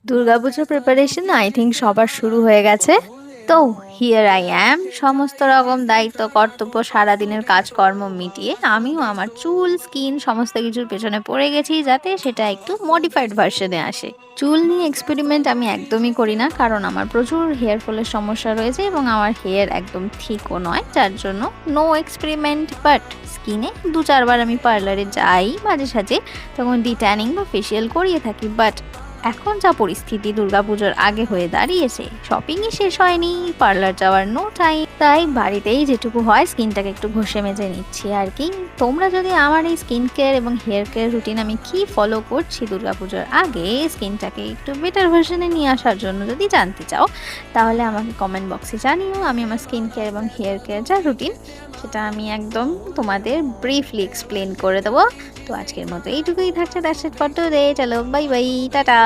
দুর্গাপুজোর preparation I think সবার শুরু হয়ে গেছে। তো হিয়ার আই অ্যাম, সমস্ত রকম দায়িত্ব কর্তব্য সারাদিনের কাজকর্ম মিটিয়ে আমিও আমার চুল স্কিন সমস্ত কিছুর পেছনে পড়ে গেছি, যাতে সেটা একটু মডিফাইড ভার্সনে আসে। চুল নিয়ে এক্সপেরিমেন্ট আমি একদমই করি না, কারণ আমার প্রচুর হেয়ার ফলের সমস্যা রয়েছে এবং আমার হেয়ার একদম ঠিকও নয়, যার জন্য নো এক্সপেরিমেন্ট। বাট স্কিনে 2-4 বার আমি পার্লারে যাই মাঝে সাঝে, তখন ডিট্যানিং বা ফেসিয়াল করিয়ে থাকি। বাট এখন যা পরিস্থিতি দুর্গাপুজোর আগে হয়ে দাঁড়িয়েছে, শপিংই শেষ হয়নি, পার্লার যাওয়ার নো টাইম, তাই বাড়িতেই যেটুকু হয় স্কিনটাকে একটু ঘষে মেজে নিচ্ছি আর কি। তোমরা যদি আমার এই স্কিন কেয়ার এবং হেয়ার কেয়ার রুটিন আমি কি ফলো করছি দুর্গাপুজোর আগে স্কিনটাকে একটু বেটার ভার্সনে নিয়ে আসার জন্য যদি জানতে চাও, তাহলে আমাকে কমেন্ট বক্সে জানিও। আমি আমার স্কিন কেয়ার এবং হেয়ার কেয়ার যা রুটিন সেটা আমি একদম তোমাদের ব্রিফলি এক্সপ্লেন করে দেবো। তো আজকের মতো এইটুকুই থাকছে, দ্যাটস ইট ফর টুডে। চলো বাই বাই, টাটা।